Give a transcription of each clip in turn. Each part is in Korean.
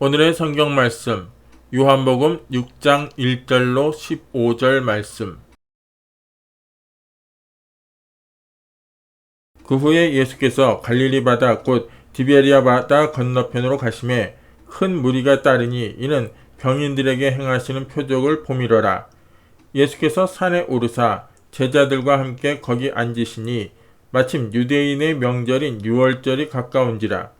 오늘의 성경 말씀 요한복음 6장 1절로 15절 말씀. 그 후에 예수께서 갈릴리 바다 곧 디베리아 바다 건너편으로 가시매 큰 무리가 따르니 이는 병인들에게 행하시는 표적을 보미러라. 예수께서 산에 오르사 제자들과 함께 거기 앉으시니 마침 유대인의 명절인 유월절이 가까운지라.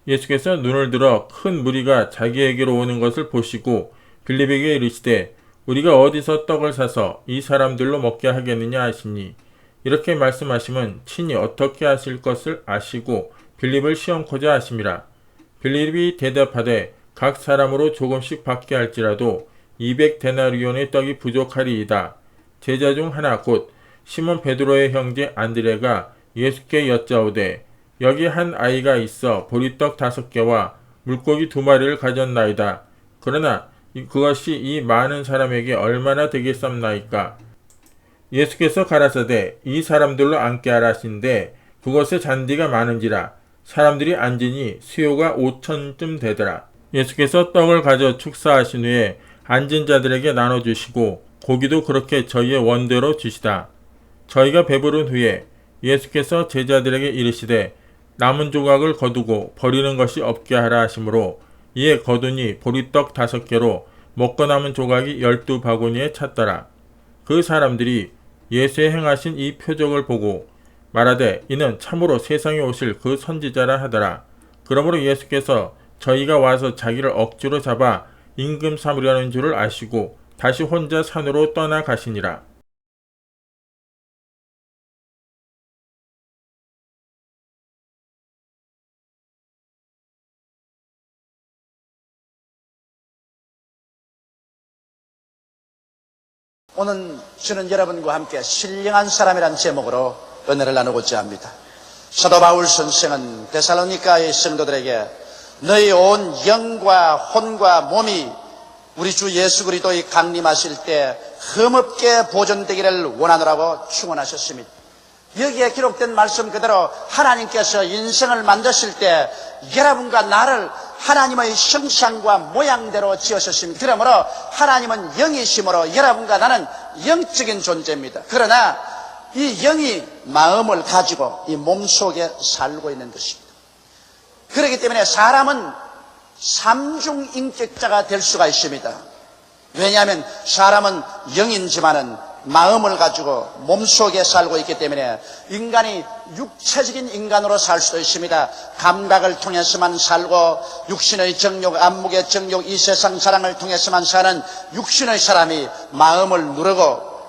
예수께서 눈을 들어 큰 무리가 자기에게로 오는 것을 보시고 빌립에게 이르시되 우리가 어디서 떡을 사서 이 사람들로 먹게 하겠느냐 하시니 이렇게 말씀하시면 친히 어떻게 하실 것을 아시고 빌립을 시험코자 하심이라. 빌립이 대답하되 각 사람으로 조금씩 받게 할지라도 200데나리온의 떡이 부족하리이다. 제자 중 하나 곧 시몬 베드로의 형제 안드레가 예수께 여짜오되 여기 한 아이가 있어 보리떡 5개와 물고기 2마리를 가졌나이다. 그러나 그것이 이 많은 사람에게 얼마나 되겠삼나이까? 예수께서 가라사대 이 사람들로 앉게 하라 하신데 그것에 잔디가 많은지라 사람들이 앉으니 수요가 5,000쯤 되더라. 예수께서 떡을 가져 축사하신 후에 앉은 자들에게 나눠주시고 고기도 그렇게 저희의 원대로 주시다. 저희가 배부른 후에 예수께서 제자들에게 이르시되 남은 조각을 거두고 버리는 것이 없게 하라 하시므로 이에 거두니 보리떡 5개로 먹고 남은 조각이 12바구니에 찼더라. 그 사람들이 예수의 행하신 이 표적을 보고 말하되 이는 참으로 세상에 오실 그 선지자라 하더라. 그러므로 예수께서 저희가 와서 자기를 억지로 잡아 임금 삼으려는 줄을 아시고 다시 혼자 산으로 떠나가시니라. 오늘 저는 여러분과 함께 신령한 사람이란 제목으로 은혜를 나누고자 합니다. 사도 바울 선생은 데살로니가의 성도들에게 너희 온 영과 혼과 몸이 우리 주 예수 그리스도의 강림하실 때 흠없게 보존되기를 원하노라고 축원하셨습니다. 여기에 기록된 말씀 그대로 하나님께서 인생을 만드실 때 여러분과 나를 하나님의 형상과 모양대로 지으셨습니다. 그러므로 하나님은 영이시므로 여러분과 나는 영적인 존재입니다. 그러나 이 영이 마음을 가지고 이 몸속에 살고 있는 것입니다. 그렇기 때문에 사람은 삼중인격자가 될 수가 있습니다. 왜냐하면 사람은 영이지만은 마음을 가지고 몸속에 살고 있기 때문에 인간이 육체적인 인간으로 살 수도 있습니다. 감각을 통해서만 살고 육신의 정욕, 안목의 정욕, 이 세상 사랑을 통해서만 사는 육신의 사람이 마음을 누르고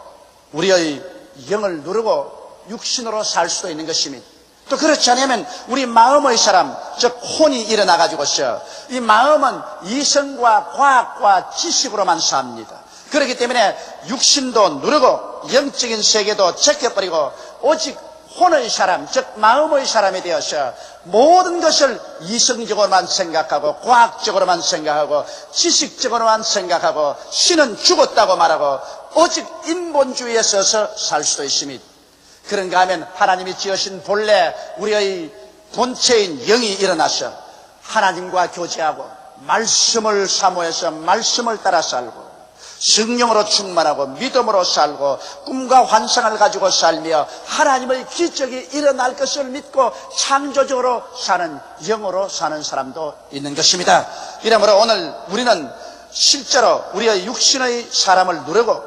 우리의 영을 누르고 육신으로 살 수도 있는 것입니다. 또 그렇지 않으면 우리 마음의 사람, 즉 혼이 일어나가지고서 이 마음은 이성과 과학과 지식으로만 삽니다. 그렇기 때문에 육신도 누르고 영적인 세계도 제껴버리고 오직 혼의 사람, 즉 마음의 사람이 되어서 모든 것을 이성적으로만 생각하고 과학적으로만 생각하고 지식적으로만 생각하고 신은 죽었다고 말하고 오직 인본주의에 서서 살 수도 있습니다. 그런가 하면 하나님이 지으신 본래 우리의 본체인 영이 일어나서 하나님과 교제하고 말씀을 사모해서 말씀을 따라 살고 성령으로 충만하고 믿음으로 살고 꿈과 환상을 가지고 살며 하나님의 기적이 일어날 것을 믿고 창조적으로 사는 영으로 사는 사람도 있는 것입니다. 이러므로 오늘 우리는 실제로 우리의 육신의 사람을 누르고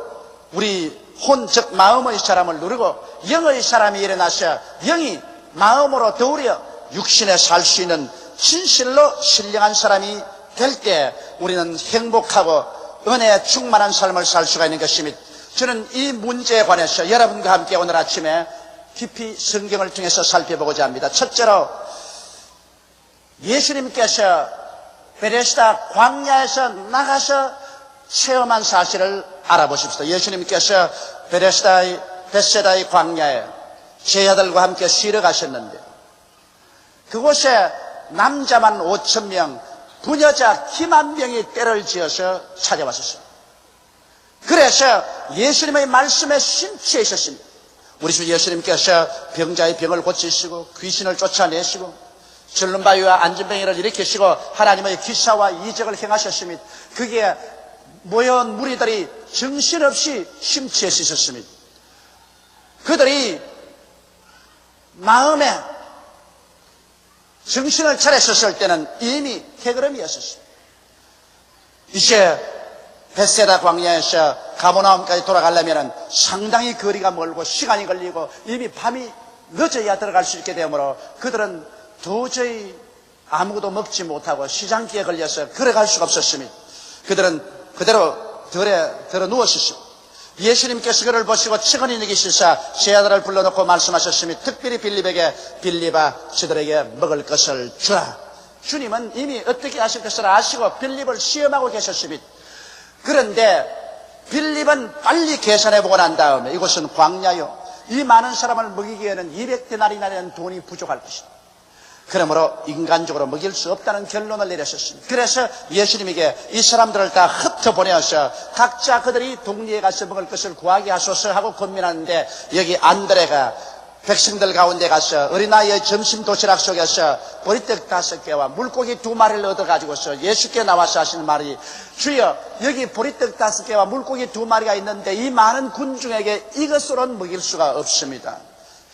우리 혼, 즉 마음의 사람을 누르고 영의 사람이 일어나서 영이 마음으로 더우려 육신에 살 수 있는 진실로 신령한 사람이 될 때 우리는 행복하고 은혜에 충만한 삶을 살 수가 있는 것입니다. 저는 이 문제에 관해서 여러분과 함께 오늘 아침에 깊이 성경을 통해서 살펴보고자 합니다. 첫째로 예수님께서 베데스다 광야에서 나가서 체험한 사실을 알아보십시오. 예수님께서 베데스다의 광야에 제자들과 함께 쉬러 가셨는데 그곳에 남자만 5,000명, 부녀자 기만 명이 때를 지어서 찾아왔었습니다. 그래서 예수님의 말씀에 심취해 있었습니다. 우리 주 예수님께서 병자의 병을 고치시고 귀신을 쫓아내시고 절름바위와 안전뱅이를 일으키시고 하나님의 기사와 이적을 행하셨습니다. 그게 모여온 무리들이 정신없이 심취해서 있었습니다. 그들이 마음에 정신을 차렸었을 때는 이미 해그름이었습니다. 이제 베세다 광야에서 가버나움까지 돌아가려면 상당히 거리가 멀고 시간이 걸리고 이미 밤이 늦어야 들어갈 수 있게 되므로 그들은 도저히 아무것도 먹지 못하고 시장기에 걸려서 걸어갈 수가 없었습니다. 그들은 그대로 들어 누웠었습니다. 예수님께서 그를 보시고 측은히 여기시사 제 아들을 불러놓고 말씀하셨으니 특별히 빌립에게 빌립아 저들에게 먹을 것을 주라. 주님은 이미 어떻게 하실 것을 아시고 빌립을 시험하고 계셨습니다. 그런데 빌립은 빨리 계산해보고 난 다음에 이곳은 광야요, 이 많은 사람을 먹이기에는 200데나리나 되는 돈이 부족할 것이다. 그러므로 인간적으로 먹일 수 없다는 결론을 내렸었습니다. 그래서 예수님에게 이 사람들을 다 흩어보내어서 각자 그들이 동리에 가서 먹을 것을 구하게 하소서 하고 권면하는데, 여기 안드레가 백성들 가운데 가서 어린아이의 점심 도시락 속에서 보리떡 5개와 물고기 2마리를 얻어가지고서 예수께 나와서 하시는 말이, 주여 여기 보리떡 5개와 물고기 2마리가 있는데 이 많은 군중에게 이것으로는 먹일 수가 없습니다.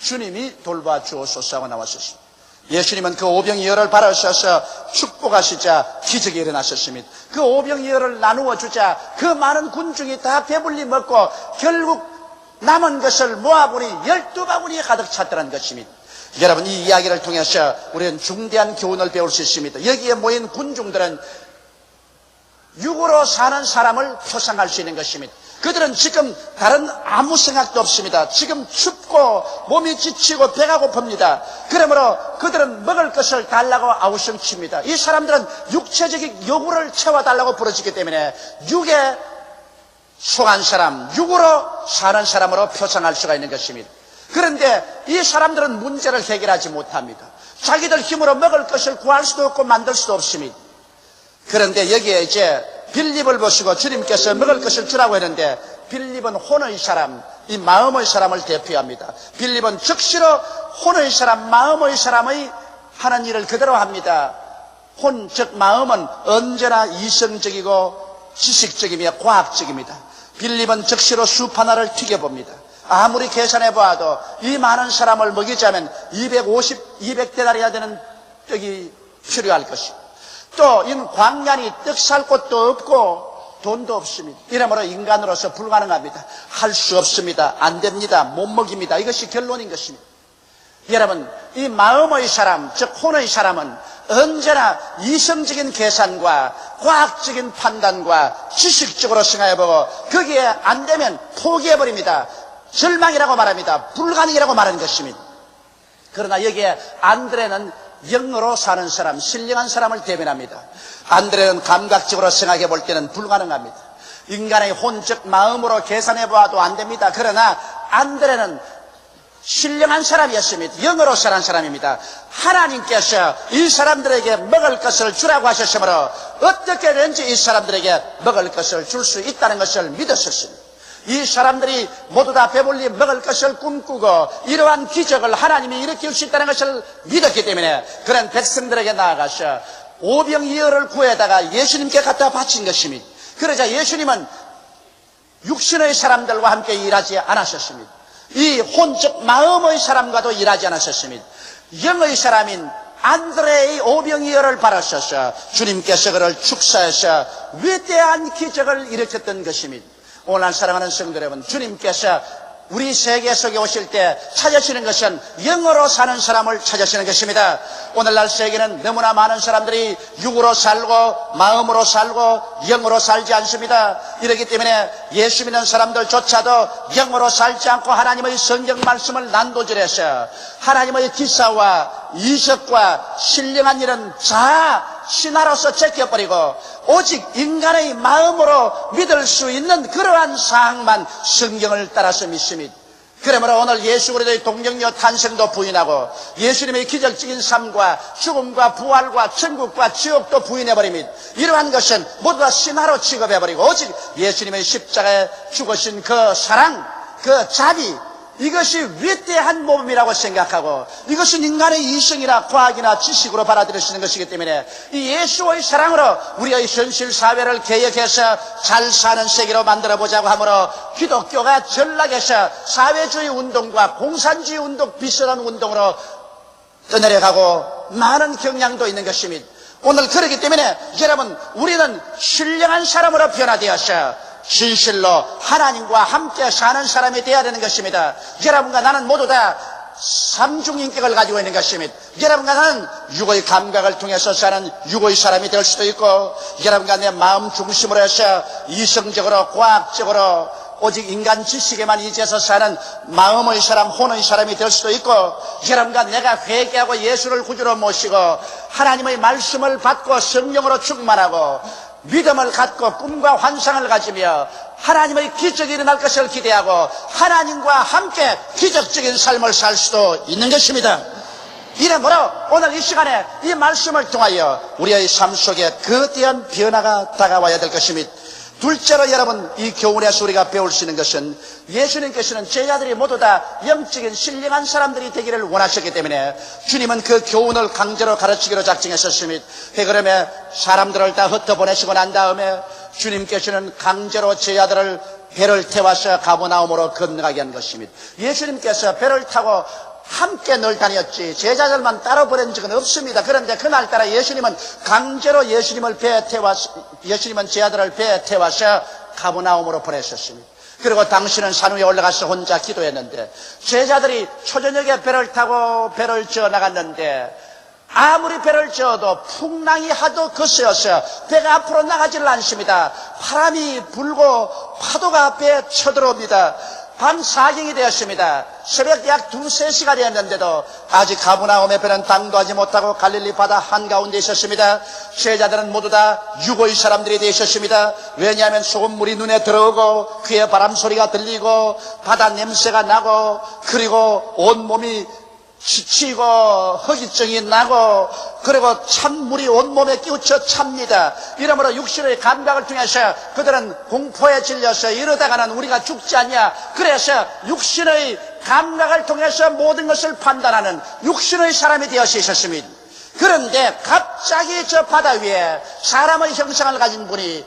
주님이 돌봐 주옵소서 하고 나왔었습니다. 예수님은 그 오병이어를 바라셔서 축복하시자 기적이 일어나셨습니다. 그 오병이어를 나누어 주자 그 많은 군중이 다 배불리 먹고 결국 남은 것을 모아보니 12바구니에 가득 찼다는 것입니다. 여러분, 이 이야기를 통해서 우리는 중대한 교훈을 배울 수 있습니다. 여기에 모인 군중들은 육으로 사는 사람을 표상할 수 있는 것입니다. 그들은 지금 다른 아무 생각도 없습니다. 지금 춥고 몸이 지치고 배가 고픕니다. 그러므로 그들은 먹을 것을 달라고 아우성칩니다. 이 사람들은 육체적인 요구를 채워달라고 부르짖기 때문에 육에 속한 사람, 육으로 사는 사람으로 표상할 수가 있는 것입니다. 그런데 이 사람들은 문제를 해결하지 못합니다. 자기들 힘으로 먹을 것을 구할 수도 없고 만들 수도 없습니다. 그런데 여기에 이제 빌립을 보시고 주님께서 먹을 것을 주라고 했는데, 빌립은 혼의 사람, 이 마음의 사람을 대표합니다. 빌립은 즉시로 혼의 사람, 마음의 사람의 하는 일을 그대로 합니다. 혼, 즉 마음은 언제나 이성적이고 지식적이며 과학적입니다. 빌립은 즉시로 숲 하나를 튀겨봅니다. 아무리 계산해 보아도 이 많은 사람을 먹이자면 200데나리나 되는 떡이 필요할 것입니다. 또 이 광야니 떡 살 곳도 없고 돈도 없습니다. 이러므로 인간으로서 불가능합니다. 할 수 없습니다. 안 됩니다. 못 먹입니다. 이것이 결론인 것입니다. 여러분, 이 마음의 사람, 즉 혼의 사람은 언제나 이성적인 계산과 과학적인 판단과 지식적으로 생각해보고 거기에 안 되면 포기해버립니다. 절망이라고 말합니다. 불가능이라고 말하는 것입니다. 그러나 여기에 안드레는 영으로 사는 사람, 신령한 사람을 대변합니다. 안드레는 감각적으로 생각해 볼 때는 불가능합니다. 인간의 혼적 마음으로 계산해 보아도 안 됩니다. 그러나 안드레는 신령한 사람이었습니다. 영으로 사는 사람입니다. 하나님께서 이 사람들에게 먹을 것을 주라고 하셨으므로 어떻게든지 이 사람들에게 먹을 것을 줄 수 있다는 것을 믿었었습니다. 이 사람들이 모두 다 배불리 먹을 것을 꿈꾸고 이러한 기적을 하나님이 일으킬 수 있다는 것을 믿었기 때문에 그런 백성들에게 나아가서 오병이어를 구해다가 예수님께 갖다 바친 것입니다. 그러자 예수님은 육신의 사람들과 함께 일하지 않으셨습니다. 이 혼적 마음의 사람과도 일하지 않으셨습니다. 영의 사람인 안드레의 오병이어를 바라셔서 주님께서 그를 축사해서 위대한 기적을 일으켰던 것입니다. 오늘 사랑하는 성도 여러분, 주님께서 우리 세계 속에 오실 때 찾으시는 것은 영으로 사는 사람을 찾으시는 것입니다. 오늘날 세계는 너무나 많은 사람들이 육으로 살고 마음으로 살고 영으로 살지 않습니다. 이렇기 때문에 예수 믿는 사람들조차도 영으로 살지 않고 하나님의 성경 말씀을 난도질해서 하나님의 기사와 이적과 신령한 일은 자아 신하로서 제껴버리고 오직 인간의 마음으로 믿을 수 있는 그러한 사항만 성경을 따라서 믿습니다. 그러므로 오늘 예수 그리스도의 동정녀 탄생도 부인하고 예수님의 기적적인 삶과 죽음과 부활과 천국과 지옥도 부인해버립니다. 이러한 것은 모두 다 신하로 취급해버리고 오직 예수님의 십자가에 죽으신 그 사랑, 그 자비, 이것이 위대한 모범이라고 생각하고 이것은 인간의 이성이나 과학이나 지식으로 받아들일 수 있는 것이기 때문에 이 예수의 사랑으로 우리의 현실 사회를 개혁해서 잘 사는 세계로 만들어 보자고 하므로 기독교가 전락해서 사회주의 운동과 공산주의 운동 비슷한 운동으로 떠내려가고 많은 경향도 있는 것입니다. 오늘 그렇기 때문에 여러분 우리는 신령한 사람으로 변화되어서 진실로 하나님과 함께 사는 사람이 되어야 되는 것입니다. 여러분과 나는 모두 다 삼중인격을 가지고 있는 것입니다. 여러분과 나는 육의 감각을 통해서 사는 육의 사람이 될 수도 있고 여러분과 내 마음 중심으로 해서 이성적으로 과학적으로 오직 인간 지식에만 의지해서 사는 마음의 사람, 혼의 사람이 될 수도 있고 여러분과 내가 회개하고 예수를 구주로 모시고 하나님의 말씀을 받고 성령으로 충만하고 믿음을 갖고 꿈과 환상을 가지며 하나님의 기적이 일어날 것을 기대하고 하나님과 함께 기적적인 삶을 살 수도 있는 것입니다. 이러므로 오늘 이 시간에 이 말씀을 통하여 우리의 삶 속에 거대한 변화가 다가와야 될 것입니다. 둘째로 여러분 이 교훈에서 우리가 배울 수 있는 것은 예수님께서는 제자들이 모두 다 영적인 신령한 사람들이 되기를 원하셨기 때문에 주님은 그 교훈을 강제로 가르치기로 작정했었습니다. 그러면 사람들을 다 흩어보내시고 난 다음에 주님께서는 강제로 제자들을 배를 태워서 가버나움으로 건너가게 한 것입니다. 예수님께서 배를 타고 함께 늘 다녔지 제자들만 따로 보낸 적은 없습니다. 그런데 그날따라 예수님은 강제로 예수님은 제자들을 배에 태워서 가버나움으로 보내셨습니다. 그리고 당신은 산 위에 올라가서 혼자 기도했는데 제자들이 초저녁에 배를 타고 배를 저어 나갔는데 아무리 배를 저어도 풍랑이 하도 거세어서 배가 앞으로 나가지를 않습니다. 바람이 불고 파도가 배에 쳐들어옵니다. 밤 4경이 되었습니다. 새벽 약 2-3시가 되었는데도 아직 가버나움의 배는 당도하지 못하고 갈릴리 바다 한가운데 있었습니다. 제자들은 모두 다 육의 사람들이 되셨습니다. 왜냐하면 소금물이 눈에 들어오고 귀에 바람소리가 들리고 바다 냄새가 나고 그리고 온몸이 지치고 허기증이 나고 그리고 찬물이 온몸에 끼우쳐 찹니다. 이러므로 육신의 감각을 통해서 그들은 공포에 질려서 이러다가는 우리가 죽지 않냐. 그래서 육신의 감각을 통해서 모든 것을 판단하는 육신의 사람이 되어서 있었습니다. 그런데 갑자기 저 바다 위에 사람의 형상을 가진 분이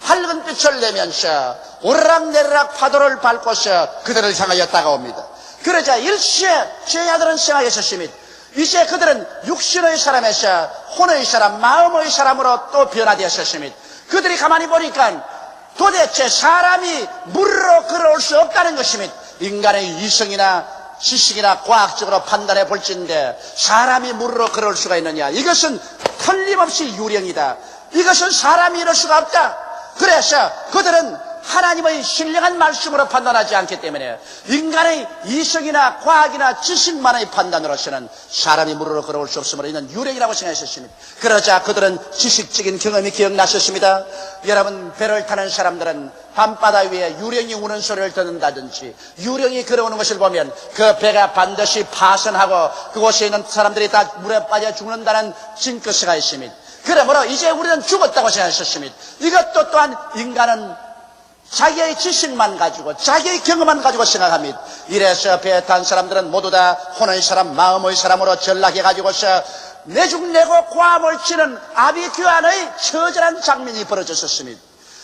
밝은 빛을 내면서 오르락내리락 파도를 밟고서 그들을 향하여 다가옵니다. 그러자 일시에 제자들은 생각했었습니다. 이제 그들은 육신의 사람에서 혼의 사람, 마음의 사람으로 또 변화되었습니다. 그들이 가만히 보니까 도대체 사람이 물로 걸어올 수 없다는 것입니다. 인간의 이성이나 지식이나 과학적으로 판단해 볼지인데 사람이 물로 걸어올 수가 있느냐. 이것은 틀림없이 유령이다. 이것은 사람이 이럴 수가 없다. 그래서 그들은 하나님의 신령한 말씀으로 판단하지 않기 때문에 인간의 이성이나 과학이나 지식만의 판단으로서는 사람이 물으로 걸어올 수 없음으로 있는 유령이라고 생각했습니다. 그러자 그들은 지식적인 경험이 기억나셨습니다. 여러분 배를 타는 사람들은 밤바다 위에 유령이 우는 소리를 듣는다든지 유령이 걸어오는 것을 보면 그 배가 반드시 파손하고 그곳에 있는 사람들이 다 물에 빠져 죽는다는 징크스가 있습니다. 그러므로 이제 우리는 죽었다고 생각했습니다. 이것도 또한 인간은 자기의 지식만 가지고 자기의 경험만 가지고 생각합니다. 이래서 배에 탄 사람들은 모두 다 혼의 사람 마음의 사람으로 전락해 가지고서 내죽내고 고함을 치는 아비규환의 처절한 장면이 벌어졌었습니다.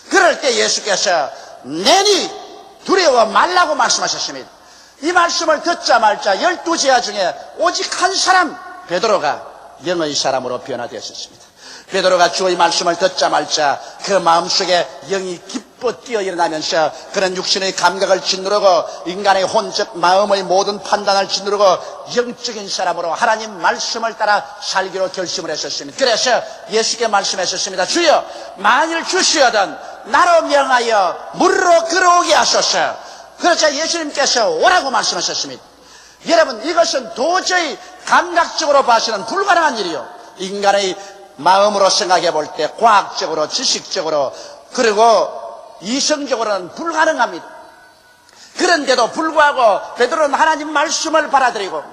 그럴 때 예수께서 내니 두려워 말라고 말씀하셨습니다. 이 말씀을 듣자 말자 12제자 중에 오직 한 사람 베드로가 영의 사람으로 변화되었습니다. 베드로가 주의 말씀을 듣자 말자 그 마음속에 영이 기뻐 뛰어 일어나면서 그런 육신의 감각을 짓누르고 인간의 혼적 마음의 모든 판단을 짓누르고 영적인 사람으로 하나님 말씀을 따라 살기로 결심을 했었습니다. 그래서 예수께 말씀하셨습니다. 주여 만일 주시어든 나로 명하여 물로 걸어오게 하소서. 그러자 예수님께서 오라고 말씀하셨습니다. 여러분 이것은 도저히 감각적으로 봐서는 불가능한 일이요. 인간의 마음으로 생각해 볼 때 과학적으로 지식적으로 그리고 이성적으로는 불가능합니다. 그런데도 불구하고 베드로는 하나님 말씀을 받아들이고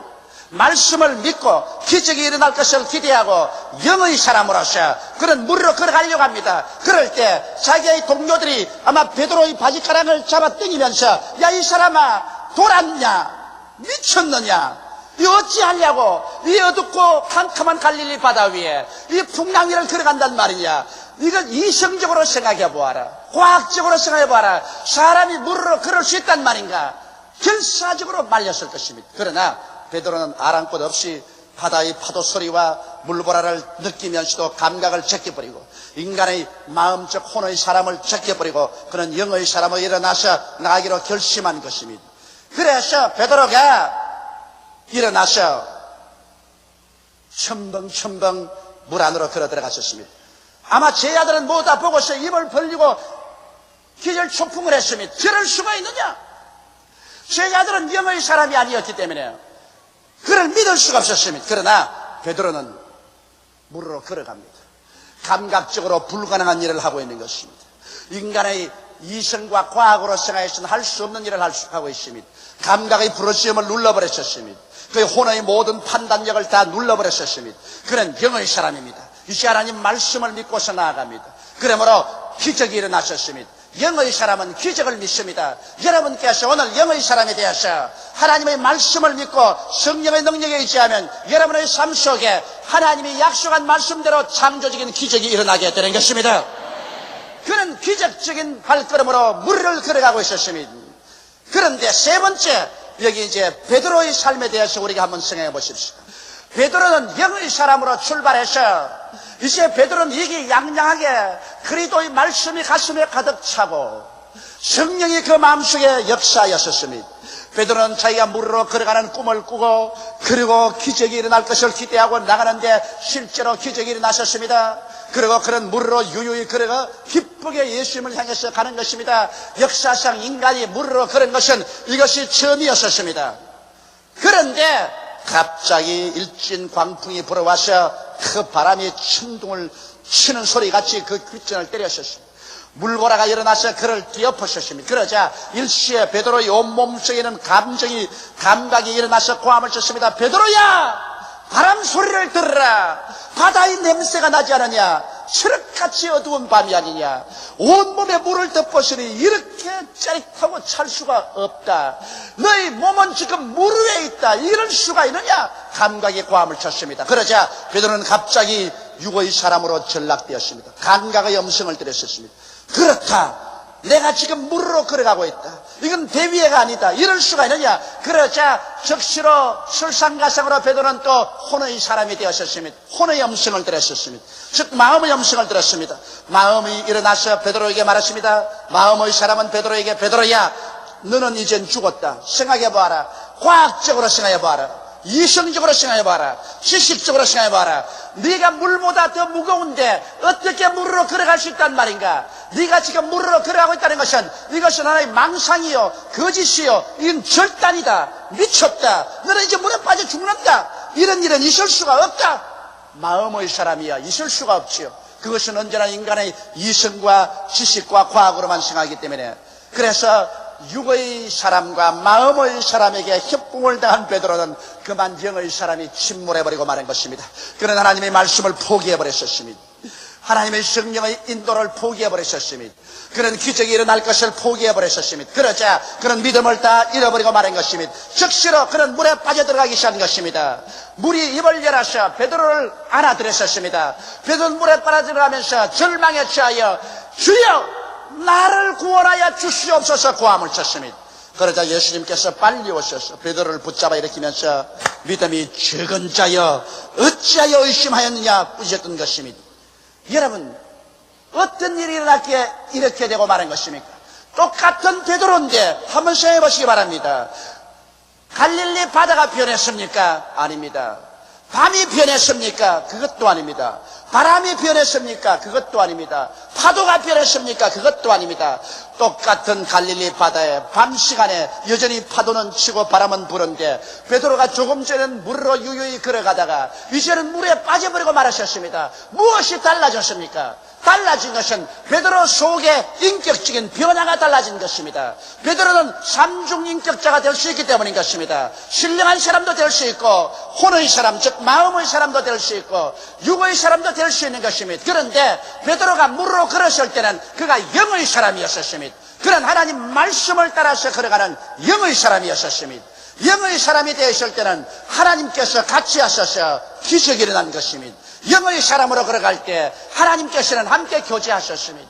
말씀을 믿고 기적이 일어날 것을 기대하고 영의 사람으로서 그런 물로 걸어가려고 합니다. 그럴 때 자기의 동료들이 아마 베드로의 바지가랑을 잡아 당기면서 야 이 사람아 돌았냐? 미쳤느냐? 이 어찌하려고 이 어둡고 캄캄한 갈릴리 바다 위에 이 풍랑 위를 걸어간단 말이냐? 이걸 이성적으로 생각해 보아라. 과학적으로 생각해 보아라. 사람이 물으로 걸을 수 있단 말인가? 결사적으로 말렸을 것입니다. 그러나 베드로는 아랑곳 없이 바다의 파도 소리와 물보라를 느끼면서도 감각을 제껴버리고 인간의 마음적 혼의 사람을 제껴버리고 그는 영의 사람으로 일어나서 나가기로 결심한 것입니다. 그래서 베드로가 일어나서 첨벙첨벙 물 안으로 걸어 들어갔었습니다. 아마 제자들은 모두 다 보고서 입을 벌리고 기절초풍을 했습니다. 저럴 수가 있느냐? 제자들은 영의 사람이 아니었기 때문에 그를 믿을 수가 없었습니다. 그러나 베드로는 물으로 걸어갑니다. 감각적으로 불가능한 일을 하고 있는 것입니다. 인간의 이성과 과학으로 생각해서는 할 수 없는 일을 하고 있습니다. 감각의 부르짖음을 눌러버렸었습니다. 그의 혼의 모든 판단력을 다 눌러버렸었습니다. 그는 영의 사람입니다. 이제 하나님 말씀을 믿고서 나아갑니다. 그러므로 기적이 일어났었습니다. 영의 사람은 기적을 믿습니다. 여러분께서 오늘 영의 사람이 되어서 하나님의 말씀을 믿고 성령의 능력에 의지하면 여러분의 삶 속에 하나님이 약속한 말씀대로 창조적인 기적이 일어나게 되는 것입니다. 그는 기적적인 발걸음으로 물을 걸어가고 있었습니다. 그런데 세 번째, 여기 이제 베드로의 삶에 대해서 우리가 한번 생각해 보십시오. 베드로는 영의 사람으로 출발해서 이제 베드로는 이기양양하게 그리스도의 말씀이 가슴에 가득 차고 성령이 그 마음속에 역사하였었습니다. 베드로는 자기가 물으로 걸어가는 꿈을 꾸고 그리고 기적이 일어날 것을 기대하고 나가는데 실제로 기적이 일어났었습니다. 그리고 그런 물으로 유유히 걸어가 기쁘게 예수님을 향해서 가는 것입니다. 역사상 인간이 물으로 걸은 것은 이것이 처음이었었습니다. 그런데 갑자기 일진 광풍이 불어와서 그 바람이 천둥을 치는 소리같이 그 귓전을 때렸었습니다. 물보라가 일어나서 그를 뒤엎었었습니다. 그러자 일시에 베드로의 온몸 속에는 감각이 일어나서 고함을 쳤습니다. 베드로야! 바람 소리를 들으라. 바다의 냄새가 나지 않느냐? 칠흑같이 어두운 밤이 아니냐? 온몸에 물을 덮었으니 이렇게 짜릿하고 찰 수가 없다. 너희 몸은 지금 물 위에 있다. 이럴 수가 있느냐? 감각의 고함을 쳤습니다. 그러자 베드로는 갑자기 육의 사람으로 전락되었습니다. 감각의 음성을 들었습니다. 그렇다. 내가 지금 물으로 걸어가고 있다. 이건 배 위에가 아니다. 이럴 수가 있느냐? 그러자 적시로 설상가상으로 베드로는 또 혼의 사람이 되었었습니다. 혼의 음성을 들었었습니다. 즉 마음의 음성을 들었습니다. 마음이 일어나서 베드로에게 말했습니다. 마음의 사람은 베드로에게 베드로야, 너는 이젠 죽었다. 생각해봐라. 과학적으로 생각해봐라. 이성적으로 생각해봐라. 지식적으로 생각해봐라. 네가 물보다 더 무거운데 어떻게 물으로 걸어갈 수 있단 말인가? 네가 지금 물으로 걸어가고 있다는 것은 이것은 하나의 망상이요, 거짓이요, 이건 절단이다. 미쳤다. 너는 이제 물에 빠져 죽는다. 이런 일은 있을 수가 없다. 마음의 사람이야 있을 수가 없지요. 그것은 언제나 인간의 이성과 지식과 과학으로만 생각하기 때문에. 그래서 육의 사람과 마음의 사람에게 협공을 당한 베드로는 그만 영의 사람이 침몰해버리고 마는 것입니다. 그는 하나님의 말씀을 포기해버렸었습니다. 하나님의 성령의 인도를 포기해버렸었습니다. 그는 기적이 일어날 것을 포기해버렸었습니다. 그러자 그는 믿음을 다 잃어버리고 마는 것입니다. 즉시로 그는 물에 빠져들어가기 시작한 것입니다. 물이 입을 열어서 베드로를 안아들였었습니다. 베드로는 물에 빠져들어가면서 절망에 취하여 주여 나를 구원하여 주시옵소서 고함을 쳤습니다. 그러자 예수님께서 빨리 오셔서 베드로를 붙잡아 일으키면서 믿음이 적은 자여 어찌하여 의심하였느냐 꾸짖었던 것입니다. 여러분, 어떤 일이 일어났기에 이렇게 되고 마는 것입니까? 똑같은 베드로인데 한번 생각해 보시기 바랍니다. 갈릴리 바다가 변했습니까? 아닙니다. 밤이 변했습니까? 그것도 아닙니다. 바람이 변했습니까? 그것도 아닙니다. 파도가 변했습니까? 그것도 아닙니다. 똑같은 갈릴리 바다에 밤 시간에 여전히 파도는 치고 바람은 부는데 베드로가 조금 전에는 물으로 유유히 걸어가다가 이제는 물에 빠져버리고 말하셨습니다. 무엇이 달라졌습니까? 달라진 것은 베드로 속에 인격적인 변화가 달라진 것입니다. 베드로는 삼중인격자가 될 수 있기 때문인 것입니다. 신령한 사람도 될 수 있고 혼의 사람, 즉 마음의 사람도 될 수 있고 육의 사람도 될 수 있는 것입니다. 그런데 베드로가 물으로 걸었을 때는 그가 영의 사람이었습니다. 그런 하나님 말씀을 따라서 걸어가는 영의 사람이었습니다. 영의 사람이 되었을 때는 하나님께서 같이 하셔서 기적이 일어난 것입니다. 영의 사람으로 걸어갈 때 하나님께서는 함께 교제하셨습니다.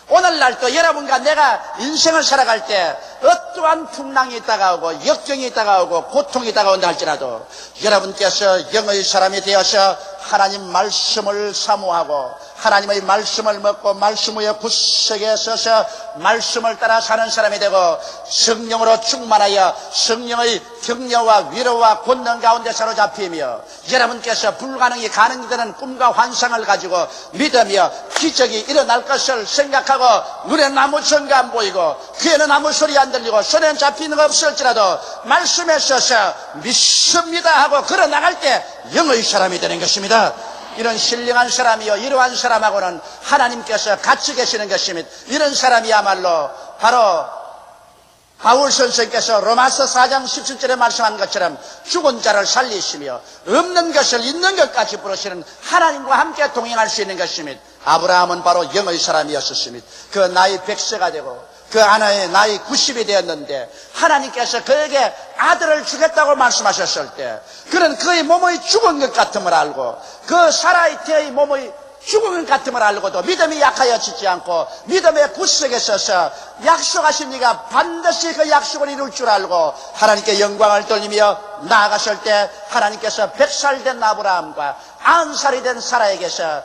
오늘날도 여러분과 내가 인생을 살아갈 때 어떠한 풍랑이 다가오고 역경이 다가오고 고통이 다가온다 할지라도 여러분께서 영의 사람이 되어서 하나님 말씀을 사모하고 하나님의 말씀을 먹고 말씀 위에 굳세게 서서 말씀을 따라 사는 사람이 되고 성령으로 충만하여 성령의 격려와 위로와 권능 가운데 사로잡히며 여러분께서 불가능이 가능되는 꿈과 환상을 가지고 믿으며 기적이 일어날 것을 생각하고 눈에는 아무 증거 안 보이고 귀에는 아무 소리 안 들리고 손에는 잡히는 거 없을지라도 말씀에 서서 믿습니다 하고 걸어 나갈 때 영의 사람이 되는 것입니다. 이런 신령한 사람이요 이러한 사람하고는 하나님께서 같이 계시는 것입니다. 이런 사람이야말로 바로 바울 선생께서 로마서 4장 17절에 말씀한 것처럼 죽은 자를 살리시며 없는 것을 있는 것까지 부르시는 하나님과 함께 동행할 수 있는 것입니다. 아브라함은 바로 영의 사람이었습니다. 그 나이 100세가 되고 그 아내의 나이 90이 되었는데 하나님께서 그에게 아들을 주겠다고 말씀하셨을 때 그는 그의 몸의 죽은 것 같음을 알고 그 사라이트의 몸의 죽은 것 같음을 알고도 믿음이 약하여지지 않고 믿음의 굳세게 서서 약속하신 이가 반드시 그 약속을 이룰 줄 알고 하나님께 영광을 돌리며 나아갔을 때 하나님께서 100살 된 아브라함과 90살이 된 사라에게서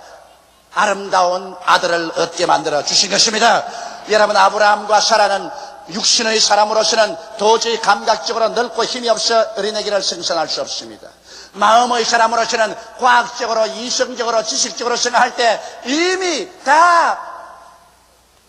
아름다운 아들을 얻게 만들어 주신 것입니다. 여러분, 아브라함과 사라는 육신의 사람으로서는 도저히 감각적으로 넓고 힘이 없어 어린아기를 생산할 수 없습니다. 마음의 사람으로서는 과학적으로 이성적으로 지식적으로 생각할 때 이미 다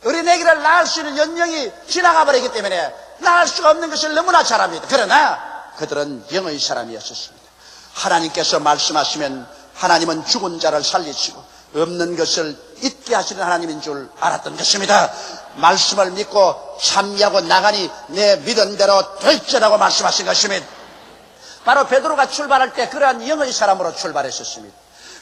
어린아기를 낳을 수 있는 연령이 지나가 버리기 때문에 낳을 수가 없는 것을 너무나 잘 압니다. 그러나 그들은 영의 사람이었습니다. 하나님께서 말씀하시면 하나님은 죽은 자를 살리시고 없는 것을 있게 하시는 하나님인 줄 알았던 것입니다. 말씀을 믿고 참여하고 나가니 내 믿은 대로 될지라고 말씀하신 것입니다. 바로 베드로가 출발할 때 그러한 영의 사람으로 출발했었습니다.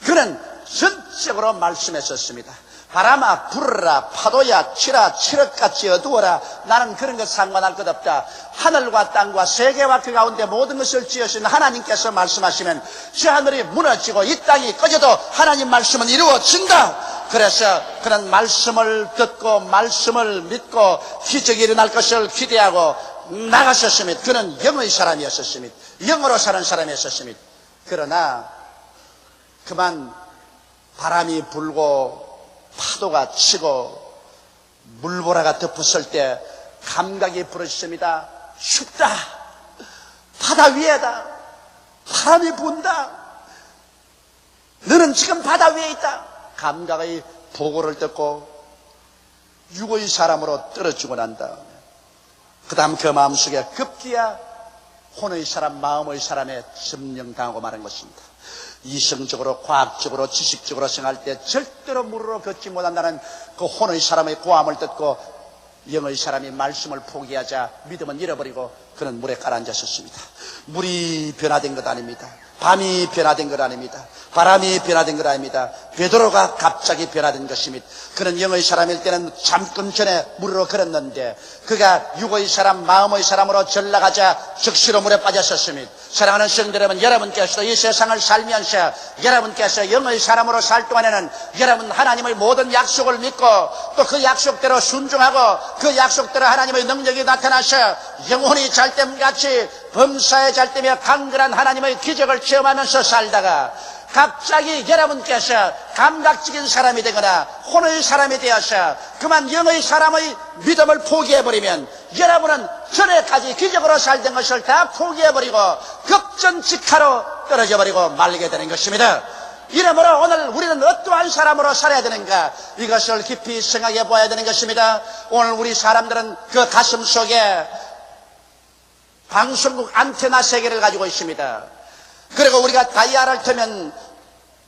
그는 전적으로 말씀했었습니다. 바람아 불어라, 파도야 치라, 칠흑같이 어두워라, 나는 그런 것 상관할 것 없다. 하늘과 땅과 세계와 그 가운데 모든 것을 지으신 하나님께서 말씀하시면 저 하늘이 무너지고 이 땅이 꺼져도 하나님 말씀은 이루어진다. 그래서 그는 말씀을 듣고 말씀을 믿고 기적이 일어날 것을 기대하고 나가셨습니다. 그는 영의 사람이었습니다. 영으로 사는 사람이었습니다. 그러나 그만 바람이 불고 파도가 치고 물보라가 덮었을 때 감각이 부러졌습니다. 춥다. 바다 위에다. 바람이 분다. 너는 지금 바다 위에 있다. 감각의 보고를 듣고 육의 사람으로 떨어지고 난 다음에 그 다음 그 마음속에 급기야 혼의 사람, 마음의 사람에 점령당하고 마는 것입니다. 이성적으로, 과학적으로, 지식적으로 생각할 때 절대로 무릎으로 걷지 못한다는 그 혼의 사람의 고함을 듣고 영의 사람이 말씀을 포기하자 믿음은 잃어버리고 그는 물에 가라앉았었습니다. 물이 변화된 것 아닙니다. 밤이 변화된 것 아닙니다. 바람이 변화된 것 아닙니다. 베드로가 갑자기 변화된 것입니다. 그는 영의 사람일 때는 잠깐 전에 물으로 걸었는데 그가 육의 사람, 마음의 사람으로 전락하자 즉시로 물에 빠졌었습니다. 사랑하는 성도 여러분, 여러분께서도 이 세상을 살면서 여러분께서 영의 사람으로 살 동안에는 여러분 하나님의 모든 약속을 믿고 또 그 약속대로 순종하고 그 약속대로 하나님의 능력이 나타나서 영혼이 잘됨같이 범사에 잘되며 강건한 하나님의 기적을 체험하면서 살다가 갑자기 여러분께서 감각적인 사람이 되거나 혼의 사람이 되어서 그만 영의 사람의 믿음을 포기해버리면 여러분은 전에까지 기적으로 살던 것을 다 포기해버리고 급전직하로 떨어져버리고 말게 되는 것입니다. 이러므로 오늘 우리는 어떠한 사람으로 살아야 되는가, 이것을 깊이 생각해 보아야 되는 것입니다. 오늘 우리 사람들은 그 가슴 속에 방송국 안테나 3개를 가지고 있습니다. 그리고 우리가 다이아를 틀면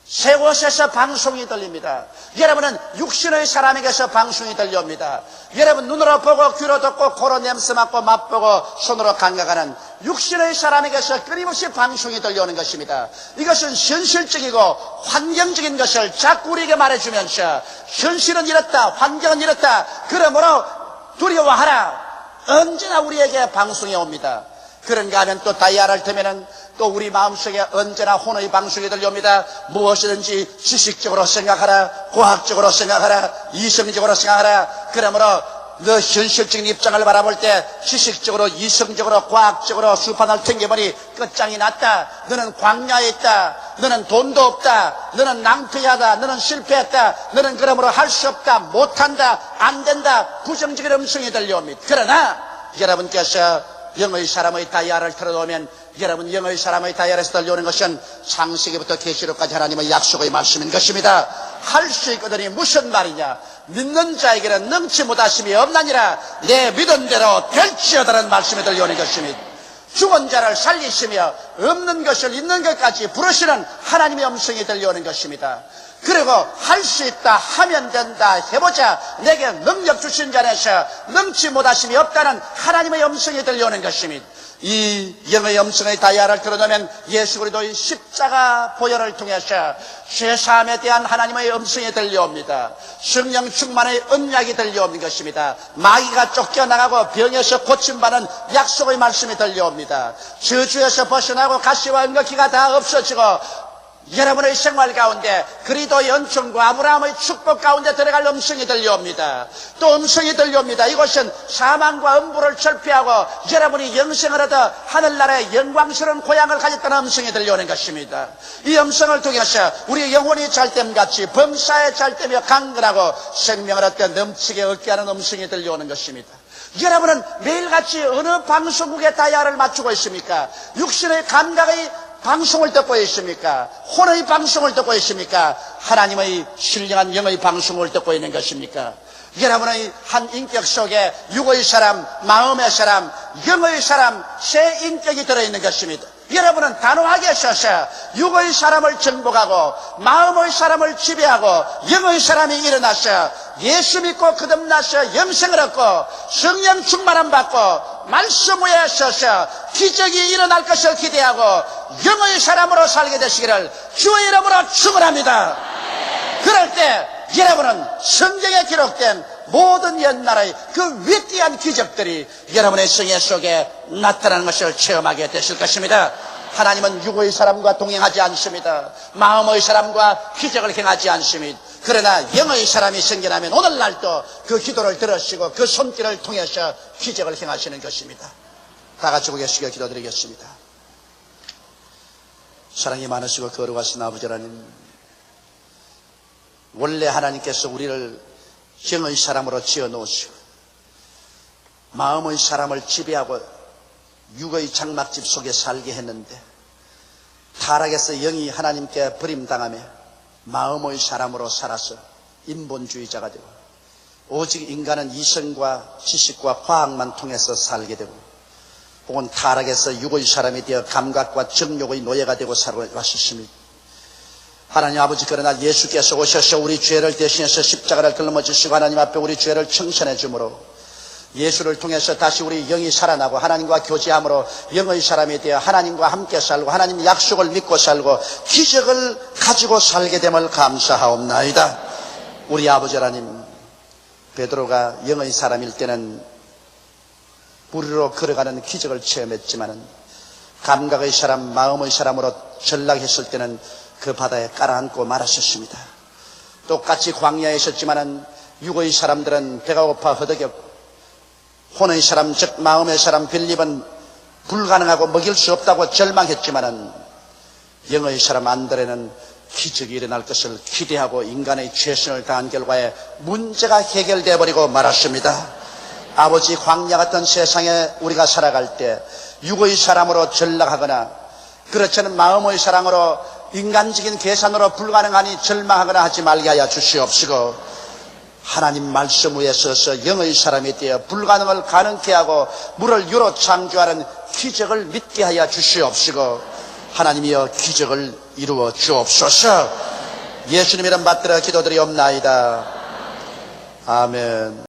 세 곳에서 방송이 들립니다. 여러분은 육신의 사람에게서 방송이 들려옵니다. 여러분 눈으로 보고 귀로 듣고 코로 냄새 맡고 맛보고 손으로 감각하는 육신의 사람에게서 끊임없이 방송이 들려오는 것입니다. 이것은 현실적이고 환경적인 것을 자꾸 우리에게 말해주면서 현실은 이렇다, 환경은 이렇다, 그러므로 두려워하라. 언제나 우리에게 방송이 옵니다. 그런가 하면 또 다이아를 틀면은 또 우리 마음속에 언제나 혼의 방송이 들려옵니다. 무엇이든지 지식적으로 생각하라, 과학적으로 생각하라, 이성적으로 생각하라. 그러므로 너 현실적인 입장을 바라볼 때 지식적으로, 이성적으로, 과학적으로 수판을 튕겨보니 끝장이 났다. 너는 광야에 있다. 너는 돈도 없다. 너는 낭패하다. 너는 실패했다. 너는 그러므로 할 수 없다. 못한다. 안 된다. 부정적인 음성이 들려옵니다. 그러나 여러분께서 영의 사람의 다이아를 틀어놓으면 여러분 영의 사람의 다이아에서 들려오는 것은 창세기부터 계시록까지 하나님의 약속의 말씀인 것입니다. 할 수 있거든이 무슨 말이냐. 믿는 자에게는 능치 못하심이 없나니라. 내 믿은 대로 될지어다라는 말씀이 들려오는 것입니다. 죽은 자를 살리시며 없는 것을 있는 것까지 부르시는 하나님의 음성이 들려오는 것입니다. 그리고 할 수 있다, 하면 된다, 해보자, 내게 능력 주신 자에서 능치 못하심이 없다는 하나님의 음성이 들려오는 것입니다. 이 영의 음성의 다이아를 들어놓으면 예수 그리스도의 십자가 보혈을 통해서 죄사함에 대한 하나님의 음성이 들려옵니다. 성령 충만의 언약이 들려오는 것입니다. 마귀가 쫓겨나가고 병에서 고침받는 약속의 말씀이 들려옵니다. 저주에서 벗어나고 가시와 은거키가 다 없어지고 여러분의 생활 가운데 그리스도의 은총과 아브라함의 축복 가운데 들어갈 음성이 들려옵니다. 또 음성이 들려옵니다. 이것은 사망과 음부를 철폐하고 여러분이 영생을 얻어 하늘나라의 영광스러운 고향을 가졌다는 음성이 들려오는 것입니다. 이 음성을 통해서 우리 영혼이 잘됨같이 범사에 잘되며 강건하고 생명을 얻게 넘치게 얻게 하는 음성이 들려오는 것입니다. 여러분은 매일같이 어느 방송국에 다이아를 맞추고 있습니까? 육신의 감각의 방송을 듣고 있습니까? 혼의 방송을 듣고 있습니까? 하나님의 신령한 영의 방송을 듣고 있는 것입니까? 여러분의 한 인격 속에 육의 사람, 마음의 사람, 영의 사람, 세 인격이 들어있는 것입니다. 여러분은 단호하게 서서 육의 사람을 정복하고 마음의 사람을 지배하고 영의 사람이 일어나서 예수 믿고 거듭나서 영생을 얻고 성령 충만함 받고 말씀 위에 서서 기적이 일어날 것을 기대하고 영의 사람으로 살게 되시기를 주의 이름으로 축원합니다. 그럴 때 여러분은 성경에 기록된 모든 옛날의 그 위대한 기적들이 여러분의 생애 속에 나타나는 것을 체험하게 되실 것입니다. 하나님은 육의 사람과 동행하지 않습니다. 마음의 사람과 기적을 행하지 않습니다. 그러나 영의 사람이 생겨나면 오늘날도 그 기도를 들으시고 그 손길을 통해서 기적을 행하시는 것입니다. 다 같이 고개 숙여 기도드리겠습니다. 사랑이 많으시고 거룩하신 아버지 하나님, 원래 하나님께서 우리를 영의 사람으로 지어놓으시고 마음의 사람을 지배하고 육의 장막집 속에 살게 했는데 타락에서 영이 하나님께 버림당하며 마음의 사람으로 살아서 인본주의자가 되고 오직 인간은 이성과 지식과 과학만 통해서 살게 되고 혹은 타락에서 육의 사람이 되어 감각과 정욕의 노예가 되고 살아왔습니다. 하나님 아버지, 그러나 예수께서 오셔서 우리 죄를 대신해서 십자가를 걸머지시고 하나님 앞에 우리 죄를 청천해 주므로 예수를 통해서 다시 우리 영이 살아나고 하나님과 교제함으로 영의 사람이 되어 하나님과 함께 살고 하나님 약속을 믿고 살고 기적을 가지고 살게 됨을 감사하옵나이다. 우리 아버지 하나님, 베드로가 영의 사람일 때는 우리로 걸어가는 기적을 체험했지만은 감각의 사람, 마음의 사람으로 전락했을 때는 그 바다에 깔아앉고 말았었습니다. 똑같이 광야에 있었지만은 육의 사람들은 배가 고파 허덕였고 혼의 사람, 즉 마음의 사람 빌립은 불가능하고 먹일 수 없다고 절망했지만은 영의 사람 안드레는 기적이 일어날 것을 기대하고 인간의 최선을 다한 결과에 문제가 해결되어 버리고 말았습니다. 아버지, 광야 같은 세상에 우리가 살아갈 때 육의 사람으로 전락하거나 그렇지 않은 마음의 사랑으로 인간적인 계산으로 불가능하니 절망하거나 하지 말게 하여 주시옵시고 하나님 말씀 위에 서서 영의 사람이 되어 불가능을 가능케 하고 물을 유로 창조하는 기적을 믿게 하여 주시옵시고 하나님이여 기적을 이루어 주옵소서. 예수님 이름 받들어 기도드리옵나이다. 아멘.